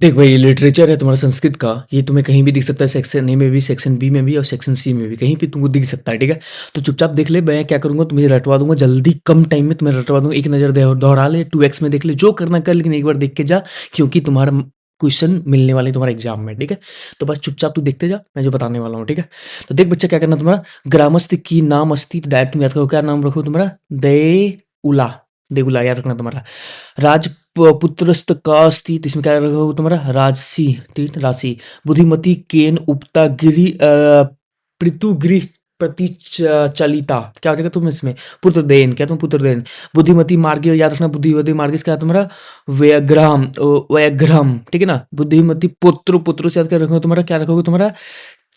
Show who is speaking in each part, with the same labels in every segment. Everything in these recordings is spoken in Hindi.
Speaker 1: देख भाई, ये लिटरेचर है तुम्हारा संस्कृत का, ये तुम्हें कहीं भी दिख सकता है, सेक्शन ए में भी, सेक्शन बी में भी और सेक्शन सी में भी, कहीं भी तुमको दिख सकता है, ठीक है। तो चुपचाप देख ले, मैं क्या करूंगा, तुम्हें रटवा दूंगा जल्दी, कम टाइम में तुम्हें रटवा दूंगा। एक नज़र दोहरा ले, 2x में देख ले, जो करना कर, लेकिन एक बार देख के जा, क्योंकि तुम्हारा क्वेश्चन मिलने वाले तुम्हारे एग्जाम में, ठीक है। तो बस चुपचाप तू देखते जा, मैं जो बताने वाला हूँ, ठीक है। तो देख बच्चा, क्या करना तुम्हारा, ग्रामस्थ की नाम अस्ति, तो डायरेक्ट तुम याद करो, क्या नाम रखो तुम्हारा, देउला, देउला याद रखना तुम्हारा। राजपुत्रस्त का अस्ति, तो इसमें क्या रखोगे तुम्हारा, राजसी, ठीक है, राशि। बुद्धिमती केन उपता गिरी पृथुगृह प्रति चलिता, क्या हो जाएगा तुम इसमें, पुत्रदेन, क्या तुम पुत्रदेन। बुद्धिमती मार्ग याद रखना, बुद्धिमती मार्ग क्या है तुम्हारा, व्यग्रहम, व्यग्रहम, ठीक है ना। बुद्धिमती पुत्र, पुत्र से याद क्या रखोगे तुम्हारा, क्या रखोगे तुम्हारा,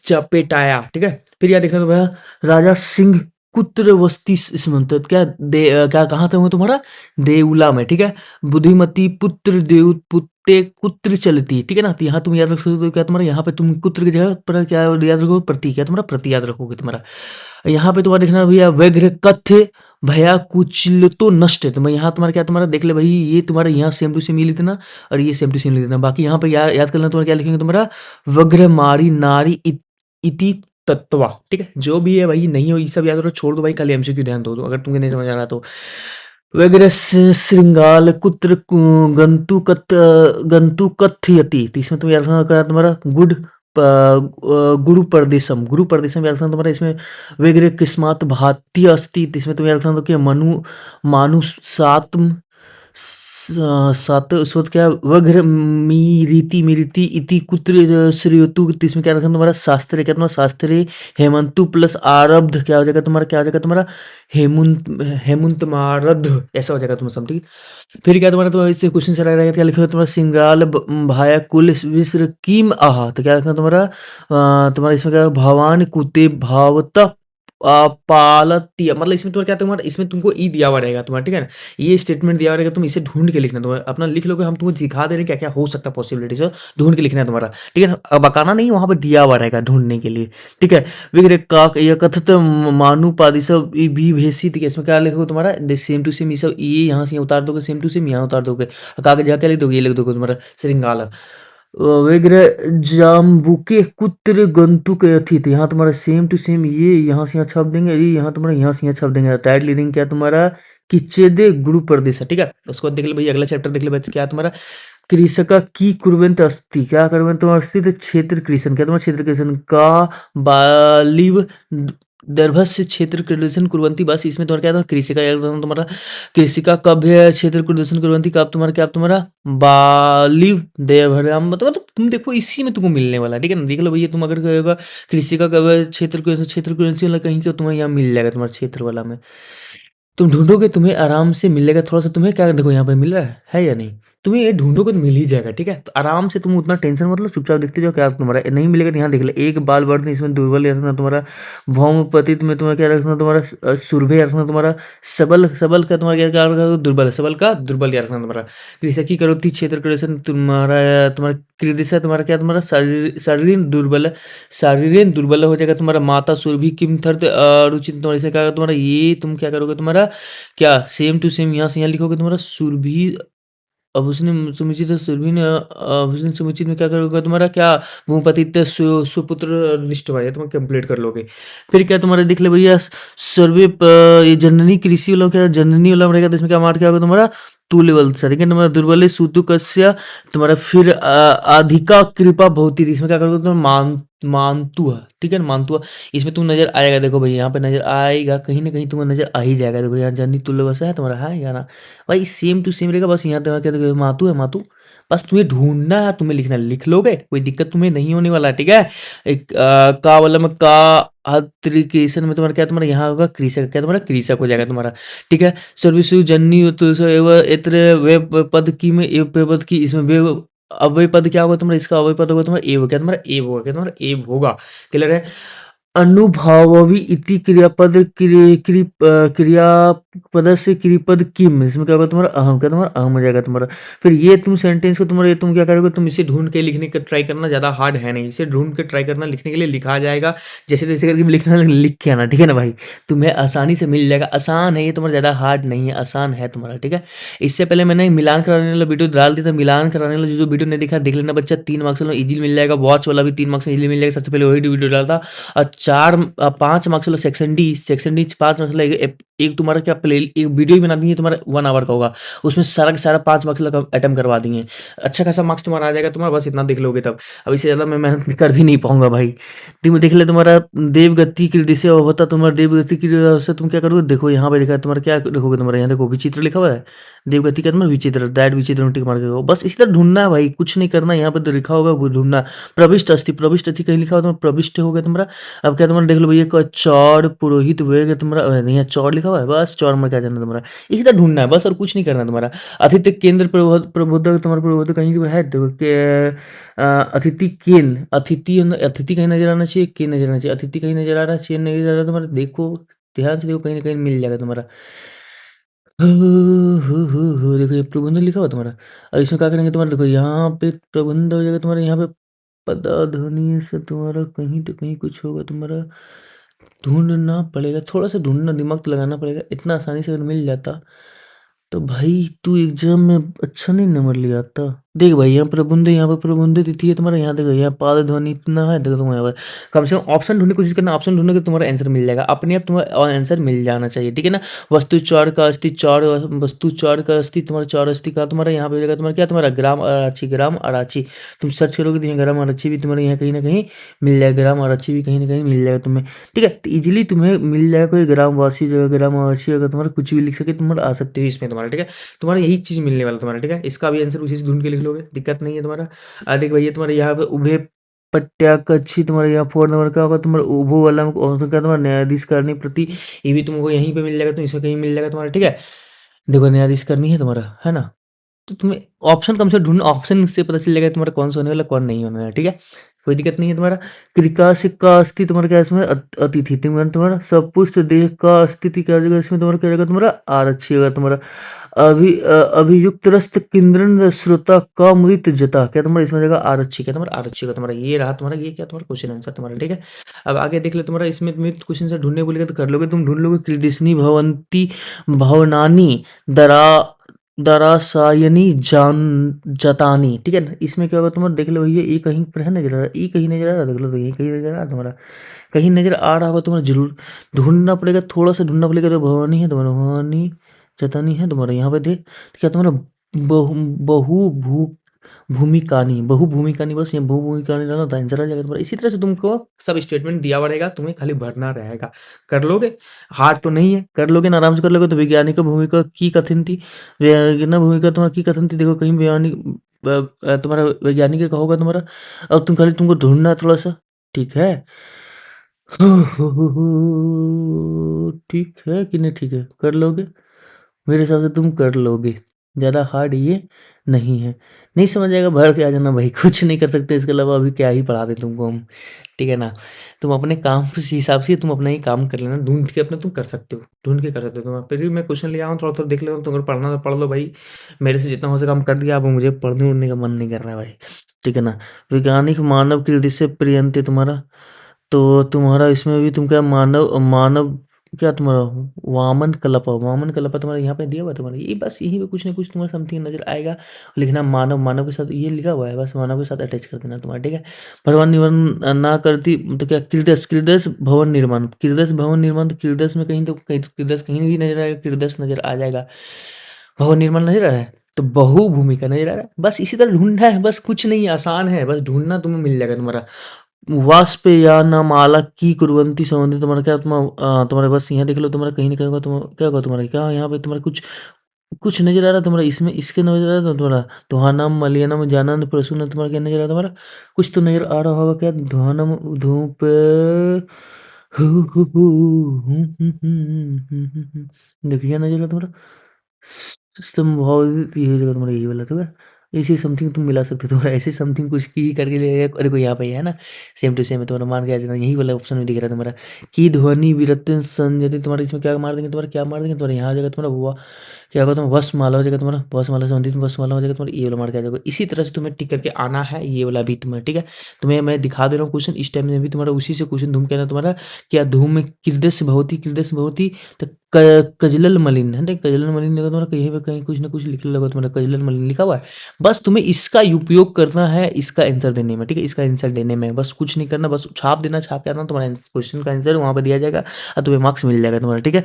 Speaker 1: चपेटाया, ठीक है। फिर याद देखना तुम्हारा, राजा सिंह कुत्र वस्ती स्मंत, क्या क्या कहाँ था वो तुम्हारा, देउला में, ठीक है। बुद्धिमती पुत्र देव पुत्ते कुत्र चलती, ठीक है ना। तो यहाँ तुम याद रख सकते हो, क्या तुम्हारा, यहाँ पे तुम कुत्र की जगह पर क्या याद रखोगे, प्रति, क्या तुम्हारा, प्रति याद रखोगे तुम्हारा। यहाँ पे तुम्हारा देखना भैया, व्यग्र कथ्य भया कुचल तो नष्ट है, तो मैं यहाँ तुम्हारा क्या, तुम्हारा देख ले भाई, ये तुम्हारा यहाँ सेम टू सेम ये लिखना, और ये सेम टू सेम लिख देना। बाकी यहाँ पे याद कर लेना, तुम्हारा क्या लिखेंगे तुम्हारा, वग्र मारी नारी इति तत्वा, ठीक है। जो भी है भाई, नहीं हो ये सब याद करो, छोड़ दो भाई, खाली एमसीक्यू ध्यान दो अगर तुमको नहीं समझ आ रहा तो। वगैरह श्रृंगाल कुत्र गंतु कथयति, तो इसमें तुम याद रखना क्या तुम्हारा, गुरु परदेशम, गुरु परदेशम याद रखना तुम्हारा। इसमें वगैरह किस्मत भाती अस्ति, तो इसमें तुम याद रखना तो कि मानु सात उस वक्त क्या, वग्र मीरीति इति कुत्र श्रेयतु, तो इसमें क्या रखना तुम्हारा, शास्त्रे, क्या तुम्हारा, शास्त्रे हेमंतु प्लस आरब्ध, क्या हो जाएगा तुम्हारा, क्या हो जाएगा तुम्हारा, हेमंत मारध, ऐसा हो जाएगा तुम्हारा सब, ठीक। फिर क्या तुम्हारा, तो इससे क्वेश्चन चला रहेगा, क्या लिखोगे तुम्हारा, सिंगाल भाया कुल विश्र किम आहा, तो क्या रखना तुम्हारा, तुम्हारा इसमें क्या, भवान कुते भावता पालतीय, मतलब इसमें तुम्हारा क्या, तुम्हारा इसमें तुमको ई दिया हुआ रहेगा तुम्हारा, ठीक है ना। ये स्टेटमेंट दिया हुआ रहेगा, तुम इसे ढूंढ के लिखना, तुम्हारा अपना लिख लोगे, हम तुमको दिखा दे रहे हैं क्या क्या हो सकता है पॉसिबिलिटीज, ढूंढ के लिखना है तुम्हारा, ठीक है ना। अब बकाना नहीं, वहां पर दिया हुआ रहेगा ढूंढने के लिए, ठीक है। विग्रह काक यह कथित मानुपादी सब भी भेसी, ठीक है। इसमें क्या लिखोगे तुम्हारा, सेम टू सेम, ये सब ये यहाँ से उतार दोगे, सेम टू सेम यहाँ उतार दोगे, कागज जहाँ क्या लिख दोगे, ये लिख दोगे तुम्हारा, श्रृंगाला वगैरह जाम्बुके कुत्र गंतुक अथित, यहाँ तुम्हारा सेम टू सेम, ये यहाँ से यहाँ छाप देंगे, ये यहाँ से यहाँ छाप देंगे, टाइट ले देंगे, क्या तुम्हारा, किच्चेदे गुरु प्रदेश, ठीक है। उसको देख ले भाई, अगला चैप्टर देख ले बच्चे, क्या तुम्हारा, कृषका की कुर्वंत अस्ति, क्या कुर्वंत तुम्हारा अस्ति, तो क्षेत्र कृषण, क्या तुम्हारा, क्षेत्र कृषण का बालिव दर्भस्य क्षेत्र कृषण कुर्वंती, बस इसमें तुम्हारा क्या था, कृषिका याद रखना तुम्हारा, कृषिका कब है क्षेत्र कुर्दर्शन कुर्वंती, कब तुम्हारा क्या, तुम्हारा बालिव देवहराम, मतलब तुम देखो इसी में तुमको मिलने वाला है, ठीक है ना। देख लो भैया, तुम अगर कहोगा कृषिका कब है क्षेत्र कुर्दर्शन वाला, कहीं का तुम्हारा यहाँ मिल जाएगा, तुम्हारा क्षेत्र वाला में तुम ढूंढोगे, तुम्हें आराम से मिलेगा। थोड़ा सा तुम्हें क्या, देखो यहाँ पे मिल रहा है या नहीं, तुम्हें ये ढूंढोगे तो मिल ही जाएगा, ठीक है। तो आराम से तुम उतना टेंशन मतलब, चुपचाप देखते जाओ, क्या तुम्हारा नहीं मिलेगा तो यहाँ देख ले, एक बाल वर्धन इसमें दुर्बल रखना तुम्हारा, भौम पतित में तुम्हारा क्या रखना तुम्हारा, सुरभि रखना तुम्हारा, सबल, सबल का तुम्हारा क्या रखना, दुर्बल, सबल का दुर्बल रखना तुम्हारा। कृषि करोति क्षेत्र कृषण तुम्हारा, तुम्हारा कृदिशा तुम्हारा क्या, तुम्हारा शरीर दुर्बल है, शारीरिक दुर्बल हो जाएगा तुम्हारा। माता सुरभि किम थर्त रुचित, तुम्हारा इसे क्या तुम्हारा, ये तुम क्या करोगे तुम्हारा, क्या सेम टू सेम यहाँ से यहाँ लिखोगे तुम्हारा, सुरभि आभूषण समुचित, सुरभि ने आभूषण समुचित में क्या करोगे तुम्हारा, क्या भूपतित सुपुत्र निष्ठ भाई, तुम कंप्लीट कर लोगे। फिर क्या तुम्हारा देख ले भैया, सर्वे ये जननी कृषि वाला, क्या जननी वाला रहेगा, तो इसमें क्या मार क्या होगा तुम्हारा, तुल्यबल, सेकंड तुम्हारा दुर्बल सुतुकस्य, तुम्हारा फिर अधिका कृपा भवती, इसमें क्या करोगे तुम, मानतु है, ठीक है ना, मानतु। इसमें तुम नजर आएगा, देखो भाई यहाँ पे नजर आएगा, कहीं ना कहीं तुमको नजर आ ही जाएगा, देखो यहाँ जननी तुल्य बसा है तुम्हारा, है या ना भाई, सेम टू सेम रहेगा, बस यहाँ तक क्या देखो, मातु है, मातु, बस तुम्हें ढूंढना है, तुम्हें लिखना, लिख लोगे, कोई दिक्कत तुम्हें नहीं होने वाला, ठीक है। एक का वाला में का हत्रिकेशन में तुम्हारा क्या, तुम्हारा यहाँ होगा कृषक, क्या तुम्हारा कृषक हो जाएगा तुम्हारा, ठीक है। सर्विसु जन्नी इत्र वे पद की में एव पद की, इसमें वे अव्यय पद क्या होगा तुम्हारा, इसका अव्यय पद होगा तुम्हारा एव, क्या तुम्हारा एव होगा, क्या तुम्हारा एव होगा, क्लियर है। अनुभावी इति क्रियापद क्रियापद पदस्य क्रियपद किम, इसमें क्या होगा तुम्हारा अहम, क्या तुम्हारा अहम हो जाएगा तुम्हारा। फिर ये तुम सेंटेंस को तुम्हारा, ये तुम क्या करोगे, तुम इसे ढूंढ के लिखने का ट्राई करना, ज़्यादा हार्ड है नहीं, इसे ढूंढ के ट्राई करना, लिखने के लिए लिखा जाएगा, जैसे तैसे करके भी लिखना, लिख के आना, ठीक है ना भाई। तुम्हें आसानी से मिल जाएगा, आसान है ये तुम्हारा, ज़्यादा हार्ड नहीं है, आसान है तुम्हारा, ठीक है। इससे पहले मैंने मिलान कराने वाला वीडियो डाल दिया था, मिलान कराने वाला जो वीडियो नहीं देखा देख लेना बच्चा, 3 मार्क्स वाला इजीली मिल जाएगा, वॉच वाला भी 3 मार्क्स इजीली मिल जाएगा, सबसे पहले वही वीडियो डाला था। और 5 मार्क्स वाला सेक्शन डी 5 मार्क्स वाला एक तुम्हारा क्या प्ले एक वीडियो ही बना दी है, तुम्हारा 1 आवर का होगा, उसमें सारा का सारा 5 मार्क्स का अटेम्प्ट करवा दिए, अच्छा खासा मार्क्स तुम्हारा आ जाएगा तुम्हारा, बस इतना देख लोगे तब। अब इससे ज़्यादा मैं मेहनत कर भी नहीं पाऊंगा भाई। तुम देख ले तुम्हारा देवगति की दिशा होता, तुम्हारा देवगति की से तुम क्या करोगे, देखो यहाँ पे लिखा है तुम्हारा, क्या देखोगे तुम्हारा, यहाँ देखो विचित्र लिखा हुआ है, देवगति का तुम्हारा विचित्र, दैट विचित्र टिक मार के देखो। बस इसी तरह ढूंढना है भाई, कुछ नहीं करना, यहाँ पे तो लिखा होगा वो ढूंढना। प्रविष्ट अस्थि कहीं लिखा हुआ तुम्हारा, प्रविष्ट हो गया तुम्हारा। अब क्या तुम्हारा देख लो भैया, चौड़ पुरोहित वेग तुम्हारा, यहाँ चौड़ लिखा हुआ है, बस चौड़ में क्या जाना तुम्हारा, इसी तरह ढूंढना है बस, और कुछ नहीं करना तुम्हारा। अतिथि केंद्र प्रबोधक तुम्हारा, प्रबोधक कहीं भी है देखो अतिथि केंद्र, अतिथि अतिथि कहीं नजर आना चाहिए, के नजर आना चाहिए, अतिथि कहीं नजर आ रहा है, चेन नजर आ रहा है तुम्हारा, देखो ध्यान से देखो, कहीं ना कहीं मिल जाएगा तुम्हारा। देखो ये प्रबंध लिखा हुआ तुम्हारा। अब इसमें क्या करेंगे तुम्हारा, देखो यहाँ पे प्रबंध हो जाएगा तुम्हारा, यहाँ पे पदाध्वनि से तुम्हारा कहीं तो कहीं कुछ होगा तुम्हारा, ढूंढना पड़ेगा, थोड़ा सा ढूंढना, दिमाग तो लगाना पड़ेगा, इतना आसानी से अगर मिल जाता तो भाई तू एग्जाम में अच्छा नहीं नंबर ले आता। देख भाई यहाँ पर प्रबुंद तिथि है तुम्हारा, यहाँ देखो यहाँ पाद ध्वनि इतना है, देखो तुम्हारे यहाँ पर कम से कम ऑप्शन ढूंढने की कोशिश करना, ऑप्शन ढूंढने के तुम्हारा आंसर मिल जाएगा अपने आप, तुम्हारा आंसर मिल जाना चाहिए, ठीक है ना। वस्तु चौड़ का अस्थि, चौड़ वस्तु चौड़ का अस्थि, तुम्हारा चौड़ अस्थि का तुम्हारा यहाँ पे हो जाएगा तुम्हारा, क्या तुम्हारा ग्राम अराची, ग्राम अराची। तुम सर्च करोगे तो यहाँ ग्राम अराची भी तुम्हारे यहाँ कहीं ना कहीं मिल जाएगा, ग्राम अराची भी कहीं ना कहीं मिल जाएगा तुम्हें, ठीक है। तो इजीली तुम्हें मिल जाएगा, कोई ग्रामवासी जगह ग्रामवासी अगर तुम्हारा कुछ भी लिख सके तुम्हारा आ सकते हो इसमें तुम्हारा, ठीक है। तुम्हारा यही चीज़ मिलने वाला तुम्हारा, ठीक है। इसका भी आंसर उसी से ढूंढ के लिख लोगे, दिक्कत नहीं है तुम्हारा। देख भैया तुम्हारे यहाँ पे उभय पट्टाकच्छी, तुम्हारे यहाँ 4 नंबर का होगा तुम्हारा, उभो वाला ऑप्शन का तुम्हारा न्यायाधीश करनी प्रति, ये भी तुमको यहीं पे मिल जाएगा, तो इसमें कहीं मिल जाएगा तुम्हारा, ठीक है। देखो न्यायाधीश करनी है तुम्हारा, है ना। तो तुम्हें ऑप्शन कम से ढूंढ, ऑप्शन से पता चल जाएगा तुम्हारा कौन सा होने वाला कौन नहीं होने वाला, ठीक है। कोई दिक्कत नहीं है तुम्हारा। क्रिकासिक का अस्थि तुम्हारा क्या है इसमें, अतिथि तुम्हारा सपुष्ट देह का स्थिति क्या हो जाएगा इसमें तुम्हारा, क्या जाएगा तुम्हारा आरक्षी होगा तुम्हारा। अभियुक्त रस्त किंद्रन श्रोता का मृत जता, क्या तुम्हारा इसमें जाएगा आरक्षी, क्या तुम्हारा आरक्षी का तुम्हारा, ये रहा तुम्हारा, ये क्या तुम्हारा क्वेश्चन आंसर तुम्हारा, ठीक है। अब आगे देख लो तुम्हारा, इसमें मृत क्वेश्चन से ढूंढने बोलेगा तो कर लोगे, तुम ढूंढ लोगे, कृदिशनी भवंती भवनानी दरा दरासायनी जान जतानी, ठीक है ना। इसमें क्या होगा तुम्हारा, देख लो भैया ये कहीं पर है नजर आ रहा है, ये कहीं नजर आ रहा है, देख लो तो ये कहीं नजर आ रहा है तुम्हारा, कहीं नजर आ रहा होगा तुम्हारा, जरूर ढूंढना पड़ेगा, थोड़ा सा ढूंढना पड़ेगा। तो भवानी है तुम्हारा, भवानी जतानी है तुम्हारा, यहाँ पे देख तो क्या तुम्हारा बहु बहु भू भूमिकानी, बहुभूमिकानी, बस ये बहुभूमिकानी डालना तो आंसर आ जाएगा तुम्हारा। इसी तरह से तुमको सब स्टेटमेंट दिया हुआ रहेगा, तुम्हें खाली भरना रहेगा, कर लोगे। हार्ड तो नहीं है, कर लोगे ना, आराम से कर लोगे। तो वैज्ञानिक भूमिका की कथन थी, वैज्ञानिक भूमिका तुम्हारा की कथन थी, देखो कहीं वैज्ञानिक तुम्हारा वैज्ञानिक का होगा तुम्हारा। अब तुम खाली तुमको ढूंढना है थोड़ा सा, ठीक है। ठीक है कि नहीं, ठीक है, कर लोगे, मेरे हिसाब से तुम कर लोगे, ज़्यादा हार्ड ये नहीं है। नहीं समझ आएगा भर के आ जाना भाई, कुछ नहीं कर सकते इसके अलावा, अभी क्या ही पढ़ा दे तुमको हम, ठीक है ना। तुम अपने काम के हिसाब से तुम अपना ही काम कर लेना, ढूंढ के अपना तुम कर सकते हो, ढूंढ के कर सकते हो। तुम फिर भी मैं क्वेश्चन ले आऊँ, थोड़ा थोड़ा देख लेता हूँ, तुम अगर पढ़ना तो पढ़ लो भाई, मेरे से जितना हो सके काम कर दिया। अब मुझे पढ़ने उड़ने का मन नहीं कर रहा है भाई, ठीक है ना। वैज्ञानिक मानव की हृदय से प्रियंत तुम्हारा, तो तुम्हारा इसमें भी तुम क्या मानव मानव क्या तुम्हारा वामन कलपा तुम्हारा यहाँ पे दिया हुआ है तुम्हारा, ये बस यहीं पे कुछ ना कुछ तुम्हारा समथिंग नजर आएगा। लिखना मानव, मानव के साथ ये लिखा हुआ है, बस मानव के साथ अटैच कर देना तुम्हारा, ठीक है। भगवान निर्माण ना करती तो क्या, कृदस कृदस भवन निर्माण, कृदस भवन निर्माण, तो कृदस में कहीं तो कहीं तो कृदस कहीं भी नजर आएगा, कृदस नजर आ जाएगा, भवन निर्माण नजर आ रहा है, तो बहु भूमिका नजर आ रहा है। बस इसी तरह ढूंढना है, बस कुछ नहीं, आसान है, बस ढूंढना, तुम्हें मिल जाएगा तुम्हारा। वाष्पयानमाला की कुर्वन्ती संबंधी तुम्हारा क्या, तुम्हारे बस यहाँ देख लो तुम्हारा, कहीं ना कहीं होगा, क्या होगा तुम्हारा, क्या यहाँ पे तुम्हारा कुछ कुछ नजर आ रहा है तुम्हारा, इसमें इसके नजर आ रहा है तुम्हारा, ध्वानम मलयनम जानन प्रसून, तुम्हारा क्या नजर आ रहा है तुम्हारा, कुछ तो नजर आ रहा होगा, क्या ध्वानम धूप देखिए नजर आ रहा है तुम्हारा, संभावित ये जगह तुम्हारा यही वाला, ठीक है। ऐसे समथिंग तुम मिला सकते हो, तुम्हारा ऐसे समथिंग कुछ की करके ले, देखो यहाँ पे है ना, सेम टू सेम है तुम्हारा, मान के आ जाना, यही वाला ऑप्शन में दिख रहा है तुम्हारा, की ध्वनि विरत संजति, तुम्हारा इसमें क्या मार देंगे, तुम्हारा क्या मार देंगे, तुम्हारा यहाँ आ जाएगा तुम्हारा वो क्या होगा, तुम्हारा वस माला हो जाएगा, तुम्हारा वस माला संबंधित वस माला हो जाएगा, तुम्हारा ये वाला मार के आ जाएगा। इसी तरह से तुम्हें टिक करके आना है, ये वाला भी तुम्हें, ठीक है। तुम्हें मैं दिखा दे रहा हूँ क्वेश्चन, इस टाइम में भी तुम्हारा उसी से क्वेश्चन, धूम कहना तुम्हारा क्या, धूम में किरदस भवती, तो कजलल मलिन है, कजलल मलिन लगा तुम्हारा, कहीं पे कहीं कुछ ना कुछ लिख लगा तुम्हारा, कजलल मलिन लिखा हुआ है। बस तुम्हें इसका उपयोग करना है इसका आंसर देने में, ठीक है, इसका आंसर देने में बस कुछ नहीं करना, बस छाप देना, छाप के आना, तुम्हारा क्वेश्चन का आंसर वहां पर दिया जाएगा और तुम्हें मार्क्स मिल जाएगा तुम्हारा, ठीक है।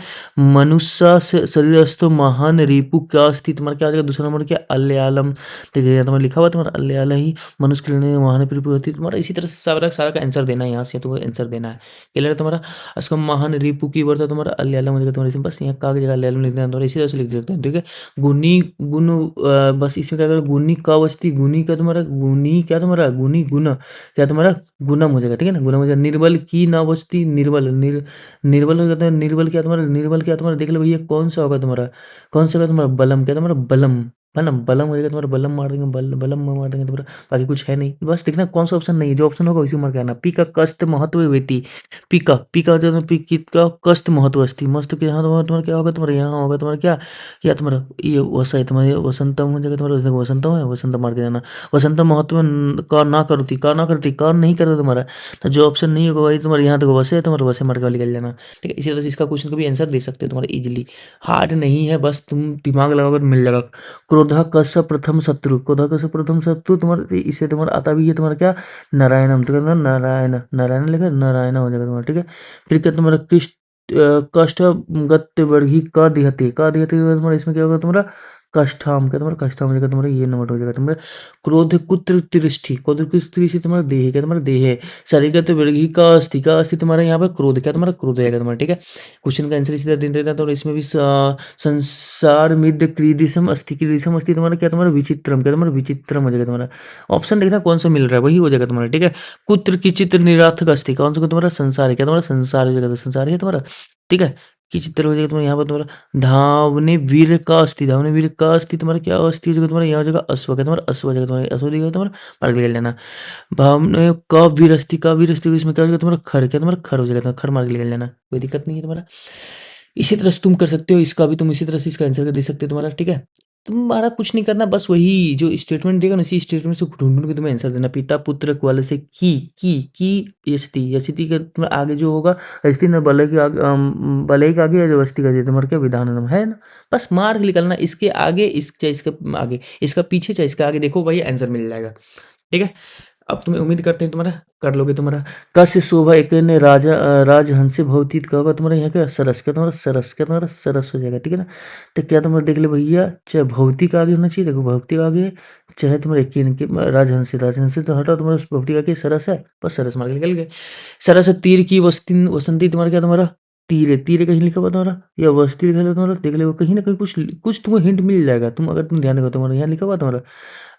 Speaker 1: मनुष्य से शरीरस्थो महान रिपु क्या अस्ति, तुम्हारा क्या हो जाएगा, दूसरा नंबर क्या, अल्यालम, देखिए तुम्हारा लिखा हुआ तुम्हारा अल्याल ही मनुष्य के लिए महान रिपु होती है, तुम्हारा इसी तरह से सारा सारा का आंसर देना है, यहाँ से तुम्हें आंसर देना है, क्लियर है तुम्हारा। इसका महान रिपु की वर्ता तुम्हारा अल्यालम हो जाएगा तुम्हारा, इसमें बस यहाँ का जगह अल्यालम लिख देना तुम्हारा, इसी तरह से लिख सकते हैं, ठीक है। गुनी गुण बस इसमें क्या करो, गुनी का वस्ती, गुनी का तुम्हारा, गुनी क्या तुम्हारा, गुनी गुना क्या तुम्हारा, गुणम हो जाएगा, ठीक है ना, गुणम हो जाएगा। निर्बल की ना बचती, निर्बल निर्बल हो जाता है, निर्बल क्या तुम्हारा, निर्बल क्या तुम्हारा, देख लो भैया कौन सा होगा तुम्हारा, कौन सा होगा तुम्हारा, बलम क्या तुम्हारा, बलम है ना, बलम हो जाएगा तुम्हारा, बलम मार देंगे, बलम मार देंगे तुम्हारा, बाकी कुछ है नहीं, बस देखना कौन सा ऑप्शन नहीं है, जो ऑप्शन होगा उसी मार के आना। पी का कस्त महत्व वेती, पी का जो पी का कस्त महत्व अस्ति, मस्त के यहाँ तुम्हारा क्या होगा, तुम्हारा यहाँ होगा तुम्हारा क्या, क्या तुम्हारा ये वसा है तुम्हारा, वसंतम हो जाएगा तुम्हारा, वसंतम है, वसंत मार के जाना। वसंत महत्व का ना करती का नहीं करता तुम्हारा, तो जो ऑप्शन नहीं होगा वही तुम्हारे यहाँ तक वैसे है तुम्हारा, वैसे मार के निकल जाना, ठीक है। इसी तरह से इसका क्वेश्चन का भी आंसर दे सकते हो तुम्हारा इजीली, हार्ड नहीं है, बस तुम दिमाग लगाओगे तो मिल जाएगा। क्रोधा कस प्रथम शत्रु, क्रोधा कस प्रथम शत्रु तुम्हारा, इससे तुम्हारा आता भी है तुम्हारा क्या, नारायणम, तो करना नारायण, नारायण लिखा नारायण हो जाएगा तुम्हारा, ठीक है। फिर क्या तुम्हारा कृष्ण कष्ट गत्य वर्गी का दिहते तुम्हारा, इसमें क्या होगा तुम्हारा, कष्टाम, क्या तुम्हारा कष्टाम हो जाएगा तुम्हारा, ये नंबर हो जाएगा तुम्हारा। क्रोध कुत्र तिष्ठि, क्रोध कुत्र तिष्ठि तुम्हारा देह, क्या तुम्हारा देह है। शरीरगत वर्गी का अस्थि तुम्हारा यहाँ पर क्रोध, क्या तुम्हारा क्रोध हो जाएगा तुम्हारा, ठीक है। क्वेश्चन का आंसर इसी तरह दे देना, तो इसमें भी संसार मिद क्रीदिशम अस्थि, क्रीदिशम अस्थि तुम्हारा क्या, तुम्हारा विचित्रम, क्या तुम्हारा विचित्रम हो जाएगा तुम्हारा। ऑप्शन देखना कौन सा मिल रहा है वही हो जाएगा तुम्हारा, ठीक है। कुत्र की चित्र निरार्थक अस्थि, कौन सा तुम्हारा, संसार है, क्या तुम्हारा संसार हो जाएगा, तो संसार है तुम्हारा, ठीक है। की चित्र हो जाएगा तुम्हारा यहाँ पर तुम्हारा, धावने वीर का अस्थि, धावने वीर का अस्थि तुम्हारा क्या अस्थि हो जाएगा तुम्हारा, यहाँ हो जाएगा अश्व, क्या तुम्हारा अश्व हो जाएगा तुम्हारा, अश्व दिखेगा तुम्हारा, पार्क निकल लेना। भावने का वीर अस्थि इसमें क्या हो जाएगा तुम्हारा, खर, क्या तुम्हारा खर हो जाएगा तुम्हारा, खर मार्क निकल लेना, कोई दिक्कत नहीं है तुम्हारा। इसी तरह से तुम कर सकते हो, इसका भी तुम इसी तरह से इसका आंसर दे सकते हो तुम्हारा, ठीक है। तुम्हारा कुछ नहीं करना, बस वही जो स्टेटमेंट देगा ना, इसी स्टेटमेंट से ढूंढ ढूंढ के तुम्हें आंसर देना। पिता पुत्र वाले से की यशति, यशति का तुम्हारा आगे जो होगा, यशति न बलय के आगे, बलय के आगे या जो वस्ती का जो तुम्हारा क्या विधान है ना, बस मार्क निकलना, इसके आगे चाहे इसके आगे, इसका पीछे चाहे इसका आगे, देखो भाई आंसर मिल जाएगा, ठीक है। अब तुम्हें उम्मीद करते हैं तुम्हारा कर लोगे तुम्हारा। कस्य शोभा एक ने राजा राजहंस्य भवतीत का होगा तुम्हारा, यहाँ क्या सरस, क्या तुम्हारा सरस, क्या तुम्हारा सरस हो जाएगा, ठीक है ना। तो क्या तुम्हारा देख ले भैया, चाहे भौतिक आगे होना चाहिए, देखो भौतिक आगे, चाहे तुम्हारे एक इनके राजहंस्य, राजहंस्य तो हटाओ, तुम्हारा भौतिक आगे सरस है, बस सरस मार के निकल गए। सरस तीर की वस्ती वसंती तुम्हारा क्या, तुम्हारा तीर है, तीर है कहीं लिखा हुआ तुम्हारा, या वस्ती लिखा हुआ तुम्हारा, देख ले कहीं ना कहीं कुछ कुछ तुमको हिंट मिल जाएगा, तुम अगर तुम ध्यान देखो तुम्हारा यहाँ लिखा हुआ तुम्हारा।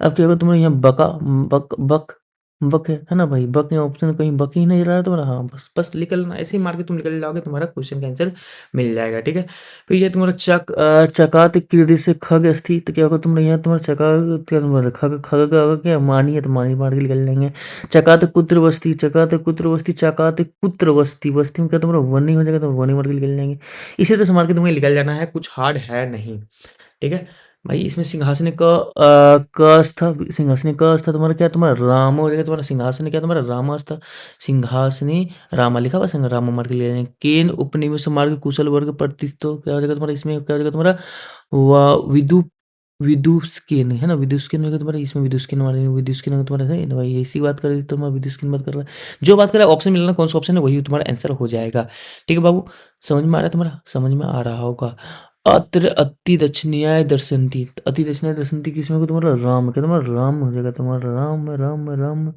Speaker 1: अब क्या होगा तुम्हारे यहाँ बका, बक बक बक है ना भाई, बक या ऑप्शन कहीं बक ही नहीं रहा है तुम्हारा, हाँ बस बस निकलना, ऐसे ही मार के तुम निकल जाओगे, तुम्हारा क्वेश्चन का आंसर मिल जाएगा, ठीक है। फिर ये तुम्हारा चकात कीर्ति से खग अस्थि, तो क्या होगा तुम्हारे यहाँ, तुम्हारा चका क्या तुम्हारा खग, खग का होगा क्या, मानी है, तो मानी मार के निकल जाएंगे। चकात पुत्र बस्ती, चकात पुत्र बस्ती, चकात पुत्र बस्ती, बस्ती में क्या तुम्हारा वनी हो जाएगा, तो वनी मार के निकल जाएंगे। इसी तरह से मार के तुम्हें निकल जाना है, कुछ हार्ड है नहीं, ठीक है भाई। इसमें सिंहासन का था, सिंहासने का था तुम्हारा क्या, तुम्हारा राम हो जाएगा तुम्हारा, सिंहासन क्या तुम्हारा राम था, सिंहासने रामा लिखा हुआ, सिंह रामा मार्ग ले जाएंगे। केन उपनिवेश मार्ग कुशल वर्ग प्रतिष्ठो क्या हो जाएगा तुम्हारा, इसमें क्या हो जाएगा तुम्हारा, विदु विदुस्किन है ना, विदुस्किन होगा तुम्हारा, इसमें विदुस्किन मारेंगे, विदुस्किन होगा तुम्हारा है ना भाई, ऐसी बात कर रही तो मैं विदुस्किन बात कर रहा है, जो बात कर रहा है ऑप्शन मिलना, कौन सा ऑप्शन है वही तुम्हारा आंसर हो जाएगा, ठीक है बाबू। समझ में आ रहा है तुम्हारा, समझ में आ रहा होगा। अत्र अति दक्षिणाय दर्शनती, अति दक्षिणाय दर्शनती किसमें को तुम्हारा राम, क्या तुम्हारा राम हो जाएगा तुम्हारा, राम राम राम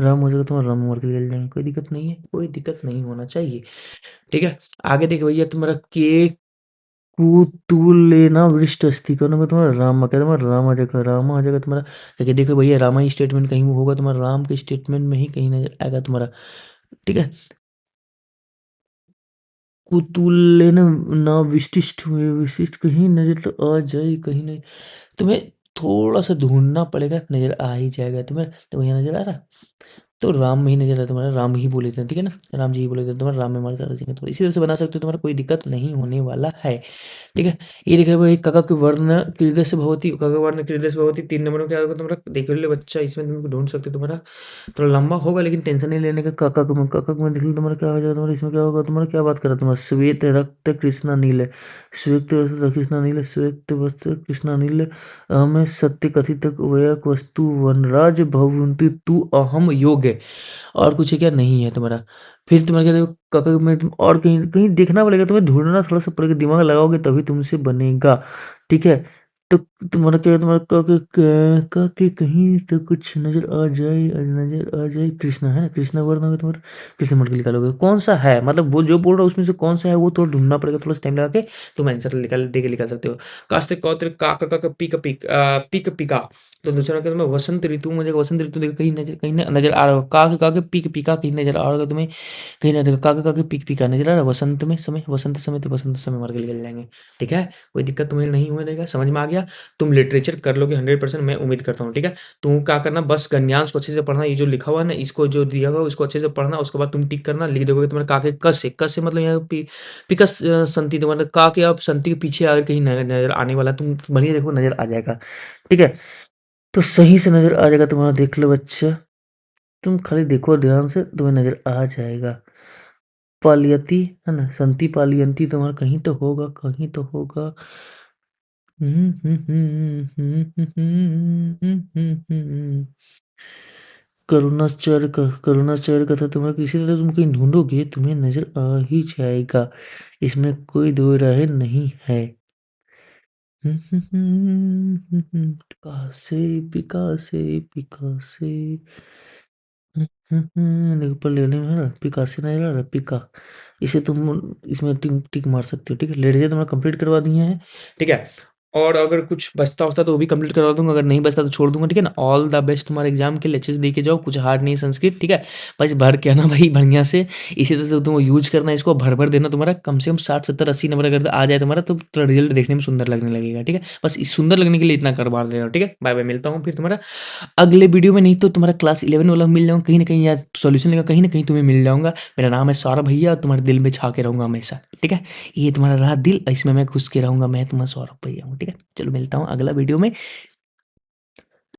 Speaker 1: राम हो जाएगा तुम्हारा, राम मार के निकल जाएंगे, कोई दिक्कत नहीं है, कोई दिक्कत नहीं होना चाहिए, ठीक है। आगे देखो भैया तुम्हारा के कुतुलेना वृष्ट अस्थि कौन होगा तुम्हारा, राम, क्या तुम्हारा राम आ जाएगा, राम आ जाएगा तुम्हारा, क्योंकि देखो भैया रामा ही स्टेटमेंट कहीं होगा तुम्हारा, राम के स्टेटमेंट में ही कहीं नजर आएगा तुम्हारा, ठीक है। कुतुल्य ना विशिष्ट हुए, विशिष्ट कहीं नजर तो आ जाए कहीं नहीं तुम्हें, थोड़ा-सा ढूँढना पड़ेगा, नज़र आ ही जाएगा तुम्हें। तो यहाँ नज़र आ रहा? तो राम में ही नज़र आ रहा है तुम्हारा, राम ही बोले थे, ठीक है ना? राम जी ही बोले थे, तुम्हारा राम में मार्क कर देंगे। तो इसी तरह से बना सकते हो, तुम्हारा कोई दिक्कत नहीं होने वाला है, ठीक है? ये देखिए भाई, कका के वर्ण कीदृश भवति, कका वर्ण कीदृश भवति 3 नंबरों क्या होगा तुम्हारा? देख लो बच्चा, इसमें तुम ढूँढ सकते हो। तुम्हारा थोड़ा लंबा होगा लेकिन टेंशन नहीं लेने का। काका को मैं देख लो, तुम्हारा क्या हो जाएगा? तुम्हारा इसमें क्या होगा? तुम्हारा क्या बात कर रहा है? तुम्हारा श्वेत रक्त कृष्णा नील, श्वेत वस्त्र कृष्णा नील, श्वेत वस्त्र कृष्णा नील, अहम सत्य कथित वयक वस्तु वनराज भवंतु तु अहम योग्य। और कुछ है क्या? नहीं है तुम्हारा। फिर तुम्हारा क्या देखो, काका में तुम और कहीं कहीं देखना पड़ेगा, तुम्हें ढूंढना थोड़ा सा पड़ेगा, दिमाग लगाओगे तभी तुमसे बनेगा, ठीक है? तो तुम्हारा क्या, तुम्हारा काके कहीं तो कुछ नजर आ जाए, नजर आ जाए। कृष्णा है ना, कृष्णा वर्ण होगा तुम्हारा, कृष्ण मट के निकालोगे कौन सा है, मतलब वो जो बोल रहा है उसमें से कौन सा है, वो थोड़ा ढूंढना पड़ेगा, थोड़ा सा टाइम लगा के तुम आंसर निकाल दे के निकाल सकते हो। कास्ते कौत्र का पिक पिक पिक पिका। तो दूसरा क्या, तुम्हें वसंत ऋतु, मुझे वसंत ऋतु देखो कहीं नजर, कहीं नजर आ रहा होगा। का के पिक पिका कहीं नजर आ रहा होगा तुम्हें, कहीं ना देखो का के पिक पिका नजर आ रहा है। वसंत में समय, वसंत समय, तो वसंत समय मार के निकल जाएंगे, ठीक है? कोई दिक्कत तुम्हें नहीं होने देगा, समझ में आ गया? तुम लिटरेचर कर लोगे 100%, मैं उम्मीद करता हूँ, ठीक है? तुम क्या करना, बस गन्यांश को अच्छे से पढ़ना, ये जो लिखा हुआ है ना, इसको जो दिया हुआ है उसको अच्छे से पढ़ना, उसके बाद तुम टिक करना, लिख दोगे तुम्हारे काके कस से मतलब यहाँ पिकस संति, तो मतलब का के, आप संति के पीछे अगर कहीं नजर आने वाला, तुम भले देखो नजर आ जाएगा, ठीक है? तो सही से नजर आ जाएगा तुम्हारा, देख लो बच्चा, तुम खाली देखो ध्यान से, तुम्हें नजर आ जाएगा। पालियती है ना, संति पालियंती, तुम्हारा कहीं तो होगा, कहीं तो होगा। करुणाचार्य का था तुम्हारा, किसी तरह तुम कहीं ढूंढोगे तुम्हें नजर आ ही जाएगा, इसमें कोई दो राय नहीं है। पिकासे पिकासे पिकासे, देखो पर लेने में है ना, पिकासे नहीं रहा, पिका। इसे तुम इसमें टिक टिक मार सकते हो, ठीक है? लेट तुम्हारा कंप्लीट करवा दिए हैं, ठीक है? और अगर कुछ बचता होता तो वो भी कंप्लीट करवा दूंगा, अगर नहीं बचता तो छोड़ दूंगा, ठीक है ना? ऑल द बेस्ट तुम्हारे एग्जाम के लिए, अच्छे से दे के जाओ, कुछ हार्ड नहीं है संस्कृत, ठीक है? बस भर के आना भाई बढ़िया से। इसी तरह से तुम यूज करना, इसको भर भर देना, तुम्हारा कम से कम 60 70 80 नंबर अगर आ जाए तुम्हारा, तो रिजल्ट देखने में सुंदर लगने लगेगा, ठीक है? बस इस सुंदर लगने के लिए इतना करवा दे रहा हूँ, ठीक है? बाय बाय, मिलता हूँ फिर तुम्हारा अगले वीडियो में, नहीं तो तुम्हारा क्लास 11 वाला मिल जाऊंगा कहीं ना कहीं, या सॉल्यूशन लेकर कहीं ना कहीं तुम्हें मिल जाऊंगा। मेरा नाम है सौरभ भैया, और तुम्हारे दिल में छा के रहूंगा हमेशा, ठीक है? ये तुम्हारा रहा दिल, इसमें मैं घुस के रहूंगा, मैं तुम्हारा सौरभ भैया हूँ, ठीक है? चलो मिलता हूँ अगला वीडियो में।